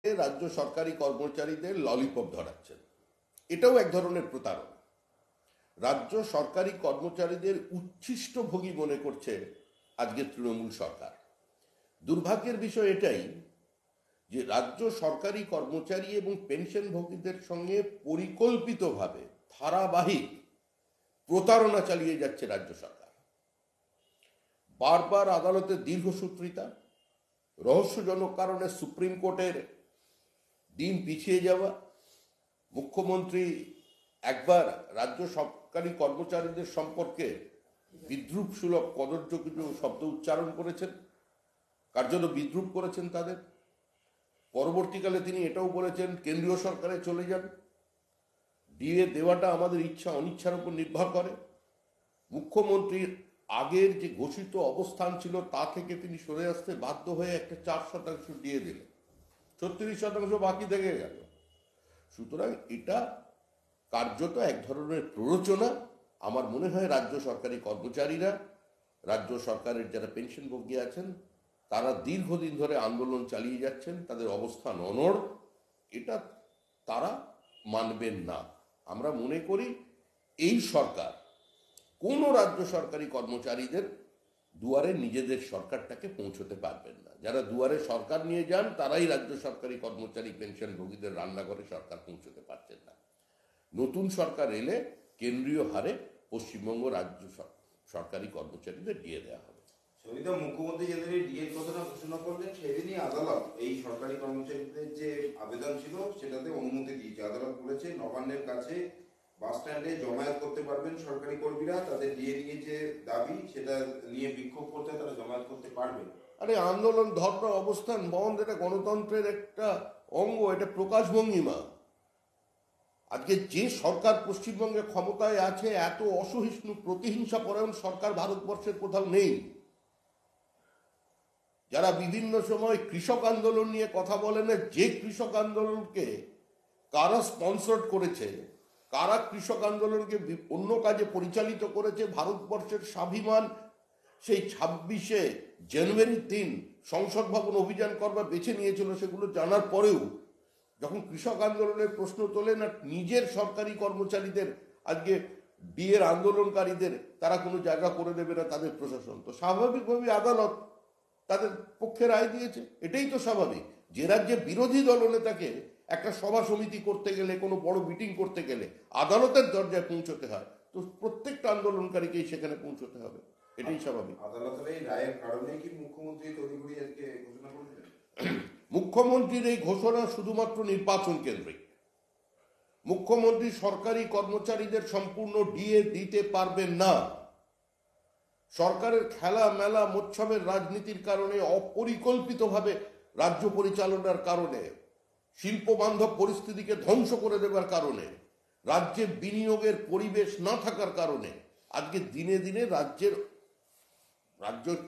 রাজ্য সরকারি কর্মচারীদের ললিপপ ধরাচ্ছেন, এটাও এক ধরনের প্রতারণা। রাজ্য সরকারি কর্মচারীদের উচ্ছিষ্টভোগী মনে করছে আজকের তৃণমূল সরকার। দুর্ভাগ্যের বিষয় এটাই যে রাজ্য সরকারি কর্মচারী এবং পেনশনভোগীদের সঙ্গে পরিকল্পিতভাবে ধারাবাহিক প্রতারণা চালিয়ে যাচ্ছে রাজ্য সরকার। বারবার আদালতের দীর্ঘসূত্রিতা, রহস্যজনক কারণে সুপ্রিম কোর্টের দিন পিছিয়ে যাওয়া, মুখ্যমন্ত্রী একবার রাজ্য সরকারি কর্মচারীদের সম্পর্কে বিদ্রুপ সুলভ কদর্য কিছু শব্দ উচ্চারণ করেছেন, কার্যত বিদ্রুপ করেছেন তাদের। পরবর্তীকালে তিনি এটাও বলেছেন কেন্দ্রীয় সরকারে চলে যান, ডিএ দেওয়াটা আমাদের ইচ্ছা অনিচ্ছার উপর নির্ভর করে। মুখ্যমন্ত্রীর আগের যে ঘোষিত অবস্থান ছিল তা থেকে তিনি সরে আসতে বাধ্য হয়ে একটা 4% দিয়ে দিলেন, 36% বাকি থেকে গেল। সুতরাং এটা কার্যত এক ধরনের প্ররোচনা। আমার মনে হয় রাজ্য সরকারি কর্মচারীরা, রাজ্য সরকারের যারা পেনশনভোগী আছেন তারা দীর্ঘদিন ধরে আন্দোলন চালিয়ে যাচ্ছেন, তাদের অবস্থান অনড়, এটা তারা মানবেন না। আমরা মনে করি এই সরকার কোনো রাজ্য সরকারি কর্মচারীদের দুয়ারে নিজেদের সরকারটাকে পৌঁছতে পারবেন না। যারা দুয়ারে সরকার নিয়ে যান তারাই রাজ্য সরকারি কর্মচারী পেনশনভোগীদের রান্নাঘরে সরকার পৌঁছতে পারছেন না। নতুন সরকার এলে কেন্দ্রীয় হারে পশ্চিমবঙ্গ রাজ্য সরকারি কর্মচারীদের দিয়ে দেওয়া হবে। সবিতা, মুখ্যমন্ত্রী যেদিন ডিএর কথাটা ঘোষণা করলেন সেদিনই আদালত এই সরকারি কর্মচারীদের যে আবেদন ছিল সেটাতে অনুমতি দিয়েছে। আদালত বলেছে নবান্নের কাছে বাস স্ট্যান্ডে জমায়েত করতে পারবেন সরকারি কর্মীরা, তাদের ডিএ নিয়ে যে দাবি সেটা নিয়ে বিক্ষোভ করতে তারা জমায়েত করতে পারবেন। আরে আন্দোলন, ধর্ম, অবস্থান বন্ধ এটা গণতন্ত্রের একটা অঙ্গ, এটা প্রকাশভঙ্গিমা। আজকে যে সরকার পশ্চিমবঙ্গে ক্ষমতায় আছে, এত অসহিষ্ণু প্রতিহিংসা পরায়ণ সরকার ভারতবর্ষের কোথাও নেই। যারা বিভিন্ন সময় কৃষক আন্দোলন নিয়ে কথা বলেন, যে কৃষক আন্দোলনকে কারা স্পন্সর করেছে, কারা কৃষক আন্দোলনকে অন্য কাজে পরিচালিত করেছে, ভারতবর্ষের স্বাভিমান সেই 26শে জানুয়ারির দিন সংসদ ভবন অভিযান করবার বেছে নিয়েছিল, সেগুলো জানার পরেও যখন কৃষক আন্দোলনের প্রশ্ন তোলে না, নিজের সরকারি কর্মচারীদের আজকে ডিএর আন্দোলনকারীদের তারা কোনো জায়গা করে দেবে না তাদের প্রশাসন, তো স্বাভাবিকভাবে আদালত তাদের পক্ষে রায় দিয়েছে। এটাই তো স্বাভাবিক। যে রাজ্যে বিরোধী দলনেতাকে একটা সভা সমিতি করতে গেলে, কোনো বড় মিটিং করতে গেলে আদালতের দরজায় পৌঁছতে হয়, তো প্রত্যেকটা আন্দোলনকারীকেই সেখানে পৌঁছতে হবে, এটাই স্বাভাবিক। আদালতের এই রায়ের কারণে কি মুখ্যমন্ত্রী তড়িঘড়ি আজকে ঘোষণা করেছিলেন? মুখ্যমন্ত্রীর এই ঘোষণা শুধুমাত্র নির্বাচন কেন্দ্রিক। মুখ্যমন্ত্রী সরকারি কর্মচারীদের সম্পূর্ণ ডিএ দিতে পারবেন না। সরকারের খেলা মেলা মোৎসবের রাজনীতির কারণে, অপরিকল্পিতভাবে রাজ্য পরিচালনার কারণে, শিল্প বান্ধব পরিস্থিতিকে ধ্বংস করে দেবার কারণে, রাজ্যে বিনিয়োগের পরিবেশ না থাকার কারণে আজকে দিনে দিনে রাজ্যের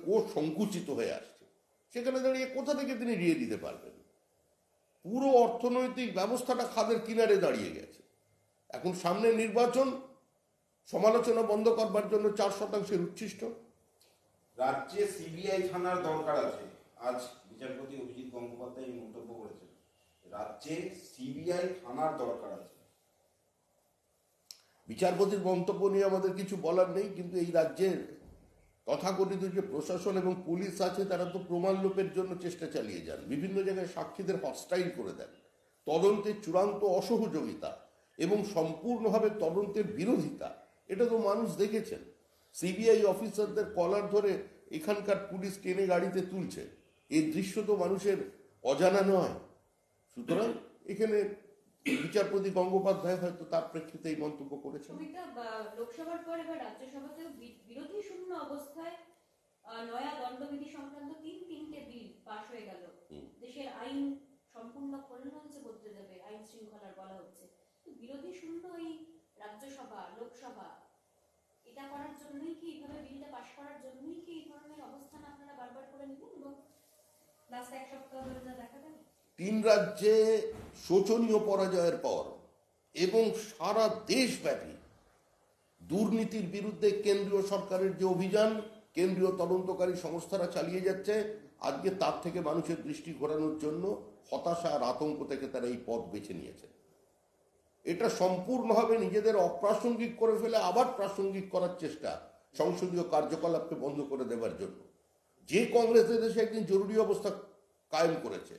কোষ সংকুচিত হয়ে আসছে। সেখানে দাঁড়িয়ে কোথা থেকে তিনি ডিএ দিতে পারবেন? পুরো অর্থনৈতিক ব্যবস্থাটা খাদের কিনারে দাঁড়িয়ে গেছে। এখন সামনে নির্বাচন, সমালোচনা বন্ধ করবার জন্য 4% উচ্ছিষ্ট। রাজ্যে সিবিআই থানার দরকার আছে, আজ বিচারপতি অভিজিৎ গঙ্গোপাধ্যায় এই মন্তব্য করেছেন। রাজ্যে সিবিআই থানার দরকার আছে। বিচারপতির মন্তব্য নিয়ে আমাদের কিছু বলার নেই, কিন্তু এই রাজ্যের তথাকথিত যে প্রশাসন এবং পুলিশ আছে তারা তো প্রমাণ লোপের জন্য চেষ্টা চালিয়ে যান, বিভিন্ন জায়গায় সাক্ষীদের হস্টাইল করে দেন, তদন্তের চূড়ান্ত অসহযোগিতা এবং সম্পূর্ণভাবে তদন্তের বিরোধিতা, এটা তো মানুষ দেখেছেন। সিবিআই অফিসারদের কলার ধরে এখানকার পুলিশ টেনে গাড়িতে তুলছে, এই দৃশ্য তো মানুষের অজানা নয়। সুতরাং এখানে বিচারপতি গঙ্গোপাধ্যায় হয়তো তার প্রেক্ষিতে এই মন্তব্য করেছেন। লোকসভার পর এবার রাজ্যসভাতেও বিরোধী শূন্য অবস্থায় নয়া দণ্ডবিধি সংক্রান্ত তিনটে বিল পাশ হয়ে গেল। দেশের আইন সম্পূর্ণ খলনাঞ্চে বদলে দেবে আইন শৃঙ্খলার বলা হচ্ছে। বিরোধী শূন্য এই রাজ্যসভা, লোকসভা, এটা করার জন্যই কি, এইভাবে বিলটা পাশ করার জন্যই কি এই ধরনের অবস্থান আপনারা বারবার করে নিলেন এবং লাস্ট এক সপ্তাহ ধরে যা দেখা গেল? 3 রাজ্যে শোচনীয় পরাজয়ের পর এবং সারা দেশব্যাপী দুর্নীতির বিরুদ্ধে কেন্দ্রীয় সরকারের যে অভিযান, কেন্দ্রীয় তদন্তকারী সংস্থারা চালিয়ে যাচ্ছে, আজকে তার থেকে মানুষের দৃষ্টি ঘোরানোর জন্য হতাশা আর আতঙ্ক থেকে তারা এই পথ বেছে নিয়েছে। এটা সম্পূর্ণভাবে নিজেদের অপ্রাসঙ্গিক করে ফেলে আবার প্রাসঙ্গিক করার চেষ্টা সংসদীয় কার্যকলাপকে বন্ধ করে দেওয়ার জন্য। যে কংগ্রেস দেশে একদিন জরুরি অবস্থা কায়েম করেছে,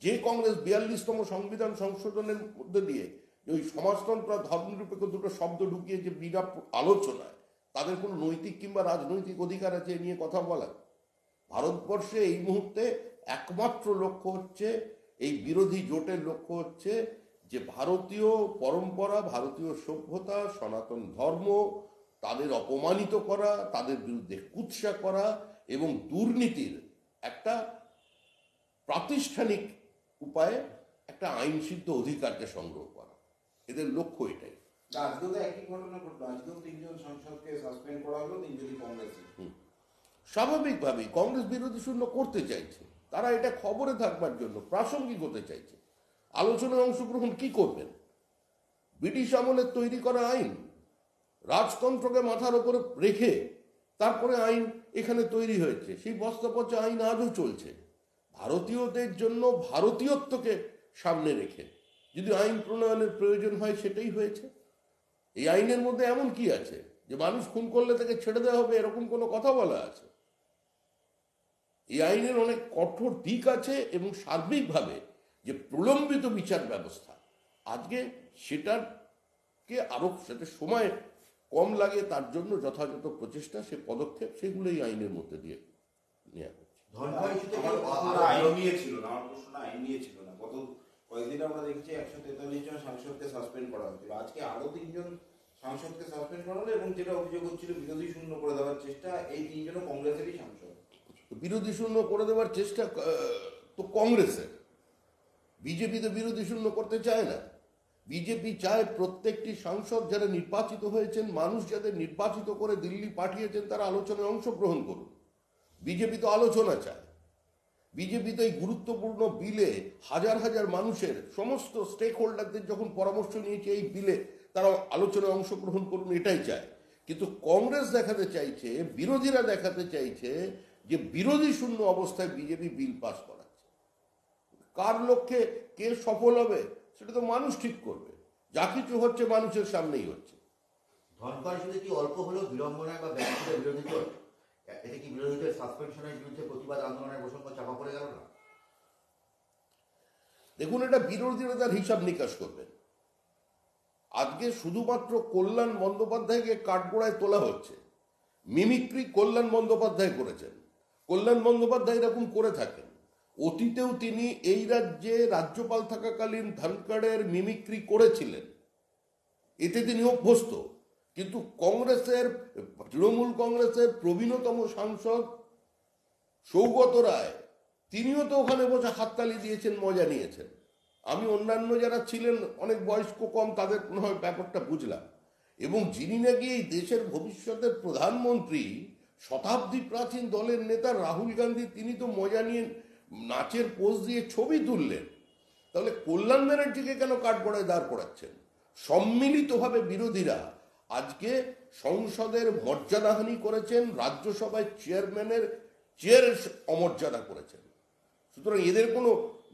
যে কংগ্রেস 42তম সংবিধান সংশোধনের মধ্যে দিয়ে ওই সমাজতন্ত্র আর ধর্মনিরপেক্ষ দুটো শব্দ ঢুকিয়ে যে বিনা আলোচনায়, তাদের কোনো নৈতিক কিংবা রাজনৈতিক অধিকার আছে এ নিয়ে কথা বলা? ভারতবর্ষে এই মুহূর্তে একমাত্র লক্ষ্য হচ্ছে, এই বিরোধী জোটের লক্ষ্য হচ্ছে যে ভারতীয় পরম্পরা, ভারতীয় সভ্যতা, সনাতন ধর্ম তাদের অপমানিত করা, তাদের বিরুদ্ধে কুৎসা করা এবং দুর্নীতির একটা প্রাতিষ্ঠানিক উপায়ে একটা আইনসিদ্ধ অধিকারকে সংগ্রহ করা। এদের লক্ষ্য এটাই। আজকেও তো একই ঘটনা ঘটলো, আজকেও 3 জন সাংসদকে সাসপেন্ড করা হলো, 3 জনই কংগ্রেসের। স্বাভাবিকভাবেই কংগ্রেস বিরোধী শূন্য করতে চাইছে, তারা এটা খবরে থাকবার জন্য প্রাসঙ্গিক হতে চাইছে। আলোচনায় অংশগ্রহণ কি করবেন? ব্রিটিশ আমলের তৈরি করা আইন, রাজতন্ত্রকে মাথার উপরে রেখে তারপরে আইন এখানে তৈরি হয়েছে, সেই বস্তাপচা আইন আজও চলছে। ভারতীয়দের জন্য ভারতীয়ত্বকে সামনে রেখে যদি আইন প্রণয়নের প্রয়োজন হয় সেটাই হয়েছে। এই আইনের মধ্যে এমন কি আছে যে মানুষ খুন করলে তাকে ছেড়ে দেওয়া হবে, এরকম কোনো কথা বলা আছে? এই আইনের অনেক কঠোর দিক আছে এবং সার্বিকভাবে যে প্রলম্বিত বিচার ব্যবস্থা, আজকে সেটাকে আরো সেটা সময় কম লাগে তার জন্য যথাযথ প্রচেষ্টা, সে পদক্ষেপ, সেগুলো এই আইনের মধ্যে দিয়ে নেওয়া হচ্ছে। আইন নিয়ে ছিল না, আমার প্রশ্ন আইন নিয়ে ছিল না। গত কয়েকদিন আমরা দেখছি 143 জন সাংসদকে সাসপেন্ড করা হয়েছিল, আজকে আরো 3 জন সাংসদকে সাসপেন্ড করা হলো এবং যেটা অভিযোগ হচ্ছিল বিরোধী শূন্য করে দেওয়ার চেষ্টা, এই 3 জনও কংগ্রেসেরই সাংসদ। বিরোধী শূন্য করে দেওয়ার চেষ্টা তো কংগ্রেসের, বিজেপি তো বিরোধী শূন্য করতে চায় না। বিজেপি চায় প্রত্যেকটি সাংসদ যারা নির্বাচিত হয়েছেন, মানুষ যাদের নির্বাচিত করে দিল্লি পাঠিয়েছেন, তারা আলোচনায় অংশগ্রহণ করুন। বিজেপি তো আলোচনা চায়। বিজেপি তো এই গুরুত্বপূর্ণ বিলে হাজার হাজার মানুষের সমস্ত স্টেক হোল্ডারদের যখন পরামর্শ নিয়েছে এই বিলে তারা আলোচনায় অংশগ্রহণ করুন, এটাই চায়। কিন্তু কংগ্রেস দেখাতে চাইছে, বিরোধীরা দেখাতে চাইছে যে বিরোধী শূন্য অবস্থায় বিজেপি বিল পাস করাচ্ছে। কার লক্ষ্যে কে সফল হবে সেটা তো মানুষ ঠিক করবে। যা কিছু হচ্ছে মানুষের সামনেই হচ্ছে। ধনকর শুধু কি অল্প হলেও বিড়ম্বনায় বা ব্যক্তিগত বিরোধী দল, এতে কি বিরোধীদের সাসপেনশনের বিরুদ্ধে প্রতিবাদ আন্দোলনের প্রসঙ্গ চাপা পড়ে গেল না? দেখুন, এটা বিরোধীরা তার হিসাব নিকাশ করবেন। আজকে শুধুমাত্র কল্যাণ বন্দ্যোপাধ্যায়কে কাঠগোড়ায় তোলা হচ্ছে, মিমিক্রি কল্যাণ বন্দ্যোপাধ্যায় করেছেন। কল্যাণ বন্দ্যোপাধ্যায় এরকম করে থাকেন, অতীতেও তিনি এই রাজ্যে রাজ্যপাল থাকাকালীন ধনখড়ের মিমিক্রি করেছিলেন, এতে তিনি অভ্যস্ত। কিন্তু কংগ্রেসের, তৃণমূল কংগ্রেসের প্রবীণতম সাংসদ সৌগত রায়, তিনিও তো ওখানে বসে হাততালি দিয়েছেন, মজা নিয়েছেন। আমি অন্যান্য যারা ছিলেন অনেক বয়স্ক কম, তাদের মনে হয় ব্যাপারটা বুঝলাম। এবং যিনি নাকি এই দেশের ভবিষ্যতের প্রধানমন্ত্রী, শতাব্দী প্রাচীন দলের নেতা রাহুল গান্ধী, তিনি তো মজা নিয়ে নাচের পোজ দিয়ে ছবি তুললেন। তাহলে কল্যাণ ব্যানার্জিকে কেন কাঠগড়ায় দাঁড় করাচ্ছেন? সম্মিলিতভাবে বিরোধীরা আজকে সংসদের মর্যাদাহানি করেছেন, রাজ্যসভায় চেয়ারম্যানের চেয়ারের অমর্যাদা করেছেন। সুতরাং এদের কোনো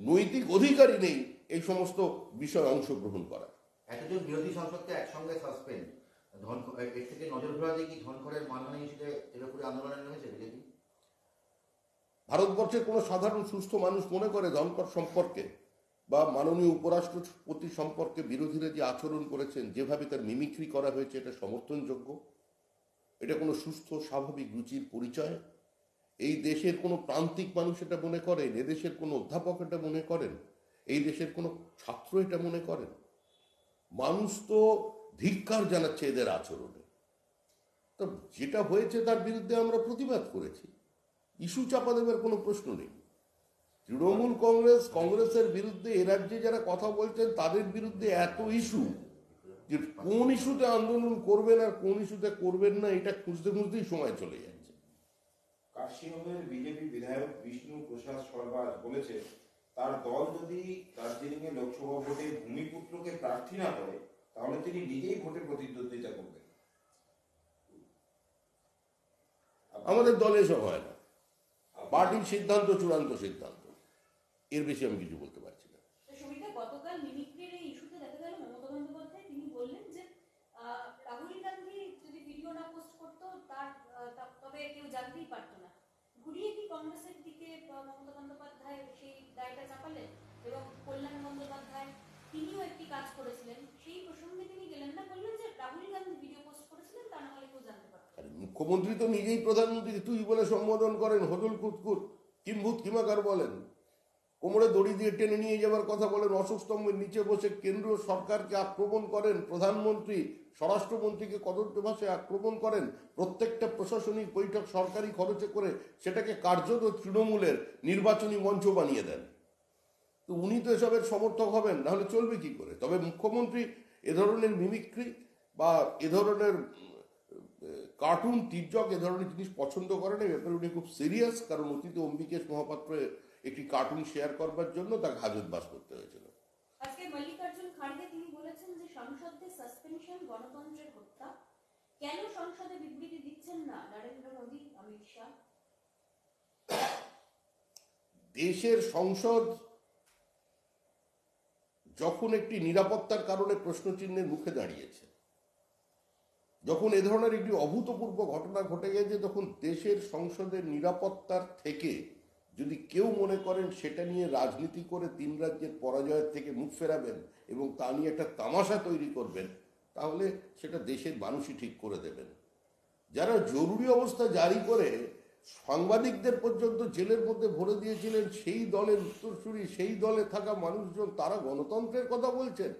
নৈতিক অধিকারই নেই এই সমস্ত বিষয়ে অংশগ্রহণ করা। এতজন বিরোধী সংসদকে একসঙ্গে সাসপেন্ড, এর থেকে নজর ঘোরাতে কি ধনখড়ের মানহানি হিসেবে এর উপরে আন্দোলনে নেমেছে বিজেপি? ভারতবর্ষের কোনো সাধারণ সুস্থ মানুষ মনে করে ধনখড় সম্পর্কে বা মাননীয় উপরাষ্ট্রপতি সম্পর্কে বিরোধীরা যে আচরণ করেছেন, যেভাবে তার মিমিক্রি করা হয়েছে, এটা সমর্থনযোগ্য? এটা কোনো সুস্থ স্বাভাবিক রুচির পরিচয়? এই দেশের কোনো প্রান্তিক মানুষ এটা মনে করেন? এদেশের কোনো অধ্যাপক এটা মনে করেন? এই দেশের কোনো ছাত্র এটা মনে করেন? মানুষ তো ধিক্কার জানাচ্ছে এদের আচরণে। তো যেটা হয়েছে তার বিরুদ্ধে আমরা প্রতিবাদ করেছি, ইস্যু চাপা দেবার কোনো প্রশ্ন নেই। তৃণমূল কংগ্রেস, কংগ্রেসের বিরুদ্ধে এ রাজ্যে যারা কথা বলছেন তাদের বিরুদ্ধে এত ইস্যু যে কোন ইস্যুতে আন্দোলন করবেন আর কোন ইস্যুতে করবেন না, এটা খুঁজতে খুঁজতেই সময় চলে যাচ্ছে। কাশিয়াবের বিজেপি বিধায়ক বিষ্ণু প্রসাদ সরকার বলেছে, তার দল যদি দার্জিলিং এ লোকসভা ভোটে ভূমিপুত্রকে প্রার্থী না করে তাহলে তিনি নিজেই ভোটে প্রতিদ্বন্দ্বিতা করবেন। আমাদের দলে এসব হয় না। পার্টির সিদ্ধান্ত চূড়ান্ত সিদ্ধান্ত, এর বেশি আমি কিছু বলতে পারছি না। সুমিতা, গতকাল মিমিক্রির এই ইস্যুতে দেখা গেল মমতা বন্দ্যোপাধ্যায় তিনি বললেন যে রাহুল গান্ধী যদি ভিডিও না পোস্ট করতো তবে কেউ জানতেই পারতো না। ঘুরিয়ে কি কংগ্রেসের দিকে মমতা বন্দ্যোপাধ্যায় সেই দায়টা চাপালেন? এবং কল্যাণ বন্দ্যোপাধ্যায় তিনিও একটি কাজ করেছিলেন, সেই প্রসঙ্গে তিনি গেলেন না, বললেন যে রাহুল গান্ধী ভিডিও পোস্ট করেছিলেন, তা না হলে কেউ জানতে পারতো। মুখ্যমন্ত্রী তো নিজেই প্রধানমন্ত্রীকে তুই বলে সম্বোধন করেন, হদুল কুতকুত কিম্ভূত কিমাকার বলেন, কোমরে দড়ি দিয়ে টেনে নিয়ে যাওয়ার কথা বলেন, অশোক স্তম্ভের নিচে বসে কেন্দ্রীয় সরকারকে আক্রমণ করেন, প্রধানমন্ত্রী স্বরাষ্ট্রমন্ত্রীকে কদর্য ভাষায় আক্রমণ করেন, প্রত্যেকটা প্রশাসনিক বৈঠক সরকারি খরচে করে সেটাকে কার্যত তৃণমূলের নির্বাচনী মঞ্চ বানিয়ে দেন। তো উনি তো এসবের সমর্থক হবেন, নাহলে চলবে কি করে? তবে মুখ্যমন্ত্রী এ ধরনের মিমিক্রি বা এ ধরনের কার্টুন, তির্যক, এ ধরনের জিনিস পছন্দ করেন। এই ব্যাপারে উনি খুব সিরিয়াস, কারণ অতীতে অম্বিকেশ মহাপাত্র একটি কার্টুন শেয়ার করবার জন্য তাকে হাজতবাস করতে হয়েছিল। আজকে মল্লিকার্জুন খাড়গে তিনি বলেছেন যে সংসদে সাসপেনশন গণতন্ত্রের হত্যা। কেন সংসদে বিবৃতি দিচ্ছেন না নরেন্দ্র মোদী, অমিত শাহ? দেশের সংসদ যখন একটি নিরাপত্তার কারণে প্রশ্নচিহ্নের মুখে দাঁড়িয়েছে, যখন এ ধরনের একটি অভূতপূর্ব ঘটনা ঘটে গেছে, তখন দেশের সংসদের নিরাপত্তার থেকে যদি কেউ মনে করেন সেটা নিয়ে রাজনীতি করে 3 রাজ্যের পরাজয়ের থেকে মুখ ফেরাবেন এবং তা নিয়ে একটা তামাশা তৈরি করবেন, তাহলে সেটা দেশের মানুষই ঠিক করে দেবেন। যারা জরুরি অবস্থা জারি করে সাংবাদিকদের পর্যন্ত জেলের মধ্যে ভরে দিয়েছিলেন, সেই দলের উত্তরসূরি, সেই দলে থাকা মানুষজন, তারা গণতন্ত্রের কথা বলছেন,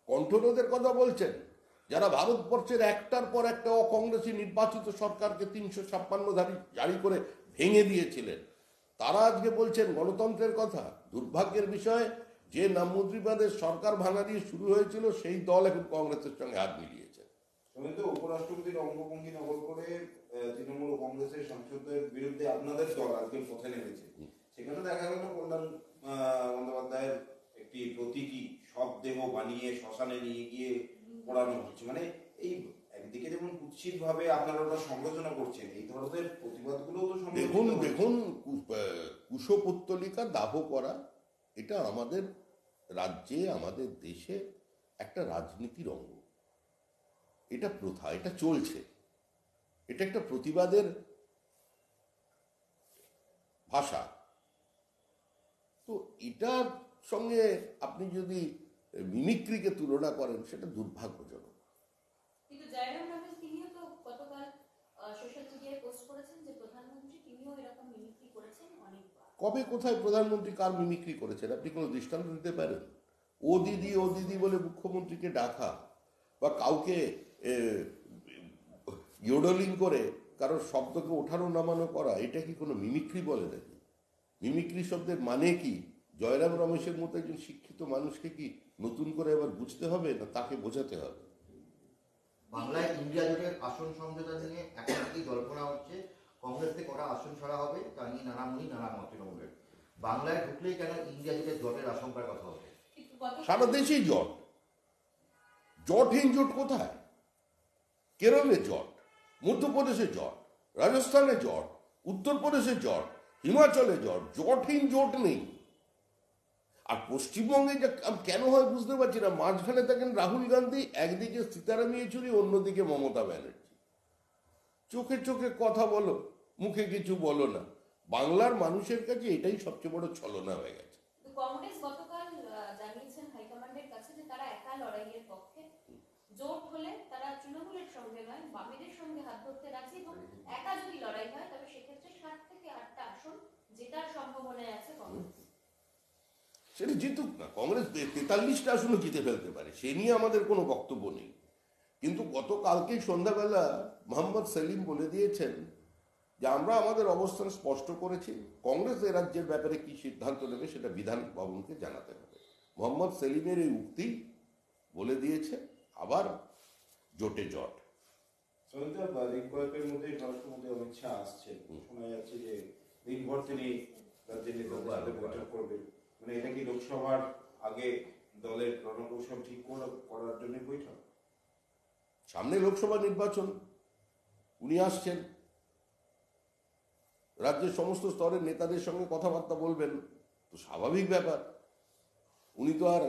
কণ্ঠরোধের কথা বলছেন। যারা ভারতবর্ষের একটার পর একটা অকংগ্রেসী নির্বাচিত সরকারকে 356 ধারী জারি করে ভেঙে দিয়েছিলেন, তারা আজকে বলছেন গণতন্ত্রের কথা। দুর্ভাগ্যের বিষয়, যে নামমন্ত্রীবাদের সরকার ভাঙা দিয়ে শুরু হয়েছিল, সেই দল এখন কংগ্রেসের সঙ্গে হাত মিলিয়েছে। কিন্তু উপরাষ্ট্রপতির অঙ্গভঙ্গি নকল করে তৃণমূল ও কংগ্রেসের সাংসদদের বিরুদ্ধে আপনাদের দল আজকে পথে নেমেছে। সেখানে দেখা গেল কল্যাণ বন্দ্যোপাধ্যায়ের একটি প্রতীকী শবদেহ বানিয়ে শ্মশানে নিয়ে গিয়ে পোড়ানো হচ্ছে। মানে এই একদিকে যেমন কুৎসিত ভাবে আপনারা ওটা সমালোচনা করছেন, এই ধরনের প্রতিবাদগুলো তো দেখুন কুশপুত্তলিকা দাহ করা, এটা আমাদের রাজ্যে, আমাদের দেশে একটা রাজনীতির অঙ্গ, এটা প্রথা, এটা চলছে, এটা একটা প্রতিবাদের ভাষা। তো এটার সঙ্গে আপনি যদি মিমিক্রিকে তুলনা করেন, সেটা দুর্ভাগ্যজনক। কিন্তু জয়রাম রমেশ তিনিও তো গতকাল সোশ্যাল মিডিয়ায় পোস্ট করেছেন যে প্রধানমন্ত্রী তিনিও এরকম মিমিক্রি করেছেন অনেকবার। কবে কোথায় প্রধানমন্ত্রী কার মিমিক্রি করেছেন? আপনি কোনো দৃষ্টান্ত দিতে পারেন? ও দিদি ও দিদি বলে মুখ্যমন্ত্রীকে ডাকা বা কাউকে ইয়োডলিং করে কারোর শব্দকে ওঠানো নামানো করা, এটা কি কোনো মিমিক্রি বলে নাকি? মিমিক্রি শব্দের মানে কি? জয়রাম রমেশের মতো একজন শিক্ষিত মানুষকে কি নতুন করে এবার বুঝতে হবে, না তাকে বোঝাতে হবে? বাংলায় ইন্ডিয়া জোটের আসন সমঝোতা নিয়ে এখন থেকেই জল্পনা হচ্ছে, কংগ্রেস থেকে ওরা আসন ছাড়া হবে, তা নিয়ে নানা মুনি নানা মত তৃণমূলের। বাংলায় ঢুকলেই কেন ইন্ডিয়া জোটের আশঙ্কার কথা হবে? সারা দেশেই জট। জটহীন জোট কোথায়? কেরলে জট, মধ্যপ্রদেশে জট, রাজস্থানে জট, উত্তরপ্রদেশে জট, হিমাচলে জট, জটহীন জোট নেই। আর পশ্চিমবঙ্গে যে কেন হয় বুঝতে পারছি না, মাঝখানে থাকেন রাহুল গান্ধী, একদিকে সীতারাম ইয়েচুরি, অন্যদিকে মমতা ব্যানার্জি। চোখে চোখে কথা বলো, মুখে কিছু বলো না। বাংলার মানুষের কাছে এটাই সবচেয়ে বড় ছলনা হয়ে গেছে। কংগ্রেস গতকাল জানিয়েছেন হাইকমান্ডের কাছে যে তারা একা লড়াইয়ের পক্ষে, জোট হলে তারা তৃণমূলের সঙ্গে নয় বামেদের সঙ্গে হাত ধরতে রাজি, এবং একা যদি লড়াই হয় তবে সেক্ষেত্রে 7 থেকে 8টা আসন জেতার সম্ভাবনায় আছে কংগ্রেস। সেটা জিতুক না, কংগ্রেস 43টা আসনও জিতে ফেলতে পারে, সে নিয়ে আমাদের কোনো বক্তব্য নেই। কিন্তু গতকালকেই সন্ধ্যাবেলা মোহাম্মদ সেলিম বলে দিয়েছেন যে আমরা আমাদের অবস্থান স্পষ্ট করেছি, কংগ্রেস এ রাজ্যের ব্যাপারে কি সিদ্ধান্ত নেবে সেটা বিধান ভবনকে জানাতে হবে। মোহাম্মদ সেলিমের এই উক্তি বলে দিয়েছে আবার জোটে জট। কয়েকের মধ্যে স্বরাষ্ট্রমন্ত্রী অমিত শাহ আসছেন, শোনা যাচ্ছে যে দিনভর তিনি রাজ্যের নেতাদের সাথে বৈঠক করবেন। মানে এটা কি লোকসভার আগে দলের রণকৌশল ঠিক করার জন্য বৈঠক? সামনে লোকসভা নির্বাচন, উনি আসছেন, রাজ্যের সমস্ত স্তরের নেতাদের সঙ্গে কথাবার্তা বলবেন, তো স্বাভাবিক ব্যাপার। উনি তো আর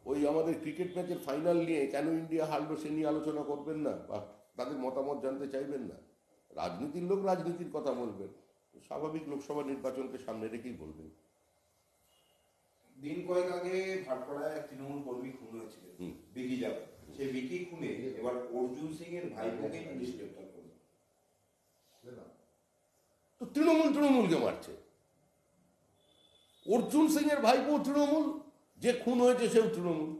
ওই আমাদের ক্রিকেট ম্যাচের ফাইনাল নিয়ে কেন ইন্ডিয়া হারলো সে নিয়ে আলোচনা করবেন না, বা তাদের মতামত জানতে চাইবেন না। রাজনীতির লোক রাজনীতির কথা বলবেন, স্বাভাবিক লোকসভা নির্বাচনকে সামনে রেখেই বলবেন। দিন কয়েক আগে ভাটপাড়ায় এক তৃণমূল কর্মী খুন হয়েছিলেন, বিকি যাদব। সেই বিকি খুনে এবার অর্জুন সিং এর ভাইপোকে পুলিশ গ্রেপ্তার করল। তো তৃণমূলকে মারছে। অর্জুন সিং এর ভাইপো তৃণমূল, যে খুন হয়েছে সেও তৃণমূল।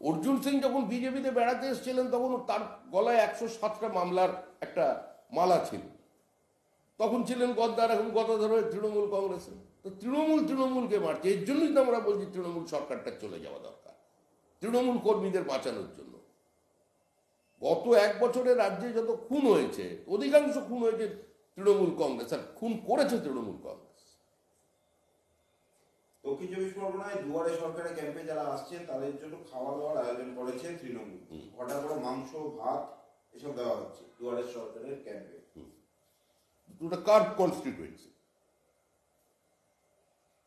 অর্জুন সিং যখন বিজেপিতে বেড়াতে এসেছিলেন তখন তার গলায় 107টা মামলার একটা মালা ছিল, তখন ছিলেন গদ্দার, এখন গদাধর হয়ে তৃণমূল কংগ্রেসে। তো তৃণমূলকে মারছে। এর জন্যই তো আমরা বলছি তৃণমূল সরকারটা চলে যাওয়া দরকার, তৃণমূল কর্মীদের বাঁচানোর জন্য। গত 1 বছরে রাজ্যে যত খুন হয়েছে অধিকাংশ খুন হয়েছে তৃণমূল কংগ্রেস, আর খুন করেছে তৃণমূল কংগ্রেস। দক্ষিণ 24 পরগনায় দুয়ারে সরকারের ক্যাম্পে যারা আসছেন তাদের জন্য খাওয়া দাওয়ার আয়োজন করেছে তৃণমূল। ঘটা করে মাংস, ভাত এসব দেওয়া হচ্ছে দুয়ারে সরকারের ক্যাম্পে। ওটা কার কনস্টিটুয়েন্সি?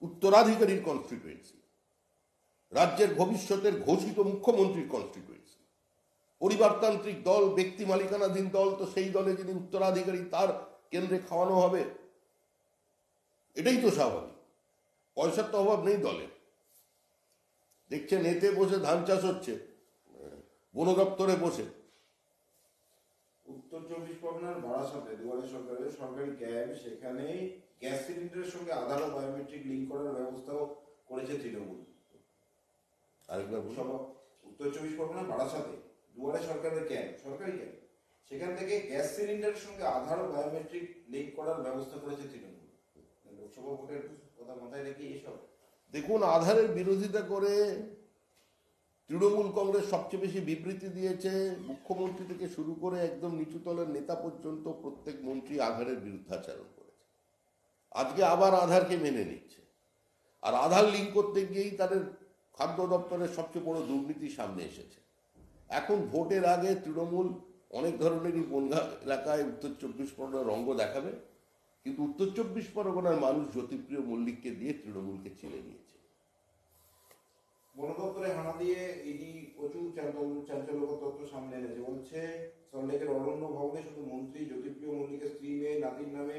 উত্তরাধিকারীর কনস্টিটুয়েন্সি, রাজ্যের ভবিষ্যতের ঘোষিত মুখ্যমন্ত্রীর কনস্টিটুয়েন্সি। পরিবারতান্ত্রিক দল, ব্যক্তি মালিকানাধীন দল, তো সেই দলে যিনি উত্তরাধিকারী তার কেন্দ্রে খাওয়ানো হবে, এটাই তো স্বাভাবিক। পয়সার তো অভাব নেই দলের। দেখছেন এতে বসে ধান চাষ হচ্ছে, বন দপ্তরে বসে। উত্তর 24 পরগনার বারাসাতে দুয়ারে সরকারের সরকারি ক্যাম্প, সেখানে গ্যাস সিলিন্ডারের সঙ্গে আধার ও বায়োমেট্রিক লিঙ্ক করার ব্যবস্থাও করেছে তৃণমূল। আরেকবার বলুন। উত্তর 24 পরগনার বারাসাতে দুয়ারে সরকারের ক্যাম্প, সরকারি ক্যাম্প, সেখান থেকে গ্যাস সিলিন্ডারের সঙ্গে আধার ও বায়োমেট্রিক লিঙ্ক করার ব্যবস্থা করেছে তৃণমূল। লোকসভা ভোটের কথা মাথায় রেখে এসব। দেখুন, আধারের বিরোধিতা করে তৃণমূল কংগ্রেস সবচেয়ে বেশি বিবৃতি দিয়েছে। মুখ্যমন্ত্রী থেকে শুরু করে একদম নিচুতলের নেতা পর্যন্ত প্রত্যেক মন্ত্রী আধারের বিরুদ্ধাচরণ করেছে। আজকে আবার আধারকে মেনে নিচ্ছে, আর আধার লিঙ্ক করতে গিয়েই তাদের খাদ্য দপ্তরের সবচেয়ে বড় দুর্নীতি সামনে এসেছে। এখন ভোটের আগে তৃণমূল অনেক ধরনেরই বনগা এলাকায় উত্তর 24 পরগনার রঙ্গ দেখাবে, কিন্তু উত্তর 24 পরগনার মানুষ জ্যোতিপ্রিয় মল্লিককে দিয়ে তৃণমূলকে চিনে নিয়েছে। বন দপ্তরে হানা দিয়ে ইডি প্রচুর চাঞ্চল্যকর তথ্য সামনে এনেছে। বলছে সল্টলেকের অরণ্য ভবনে শুধু মন্ত্রী জ্যোতিপ্রিয় মল্লিকের স্ত্রী, মেয়ে, নাতির নামে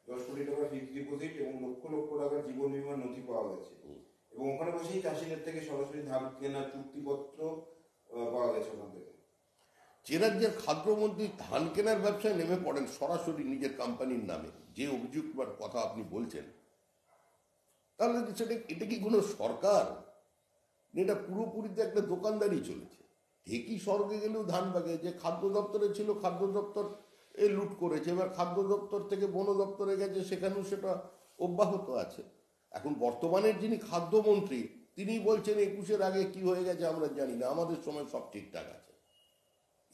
10 কোটি টাকার ফিক্সড ডিপোজিট এবং লক্ষ লক্ষ টাকার জীবন বীমার নথি পাওয়া গেছে। এবং ওখানে বসেই চাষিদের থেকে সরাসরি ধান কেনার চুক্তিপত্র পাওয়া গেছে ওখান থেকে। যে রাজ্যের খাদ্যমন্ত্রী ধান কেনার ব্যবসায় নেমে পড়েন সরাসরি নিজের কোম্পানির নামে, যে অভিযোগটার কথা আপনি বলছেন, তাহলে সেটা এটা কি কোনো সরকার? এটা পুরোপুরিতে একটা দোকানদারি চলেছে। ঠিকই স্বর্গে গেলেও ধান বাগে। যে খাদ্য দপ্তরে ছিল, খাদ্য দপ্তর লুট করেছে, এবার খাদ্য দপ্তর থেকে বন দপ্তরে গেছে, সেখানেও সেটা অব্যাহত আছে। এখন বর্তমানের যিনি খাদ্যমন্ত্রী তিনি বলছেন 21-এর আগে কি হয়ে গেছে আমরা জানি না, আমাদের সময় সব ঠিকঠাক আছে।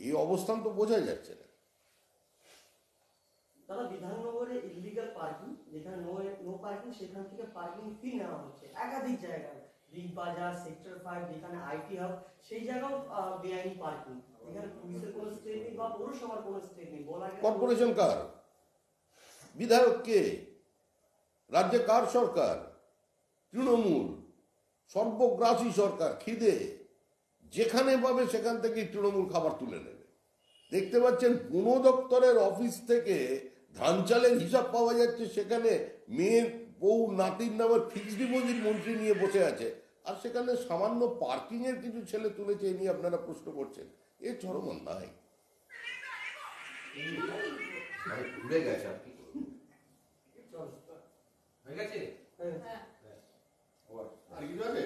এই অবস্থান তো বোঝা যাচ্ছে না। দাদা, বিধাননগরে ইলিগাল পার্কিং, যেখানে নো পার্কিং, সেখান থেকে পার্কিং ফি নেওয়া হচ্ছে একাধিক জায়গায়। বিগ বাজার, সেক্টর 5, যেখানে আইটি হাব, সেই জায়গাও বেআইনি পার্কিং। এখানে পুলিশের কোনো স্টেপ নেই বা পৌরসভার কোনো স্টেপ নেই। বলা গেছে কর্পোরেশন কার? বিধায়ক কে? রাজ্যে কার সরকার? তৃণমূল। সর্বগ্রাসী সরকার। খিদে যেখানে পাবে সেখান থেকে তৃণমূল খাবার তুলে নেবে। দেখতে পাচ্ছেন বন দপ্তরের অফিস থেকে ধান চালের হিসাব পাওয়া যাচ্ছে, সেখানে মেয়ের, বউ, নাতির নামের ফিক্সড ডিপোজিট মন্ত্রী নিয়ে বসে আছে, আর সেখানে সামান্য পার্কিং এর কিছু ছেলে তুলেছে, এই নিয়ে আপনারা প্রশ্ন করছেন। এ চরম অন্যায়। ঘুরে গেছে আর কি চল। হয়ে গেছে? হ্যাঁ। আর কিছু আছে?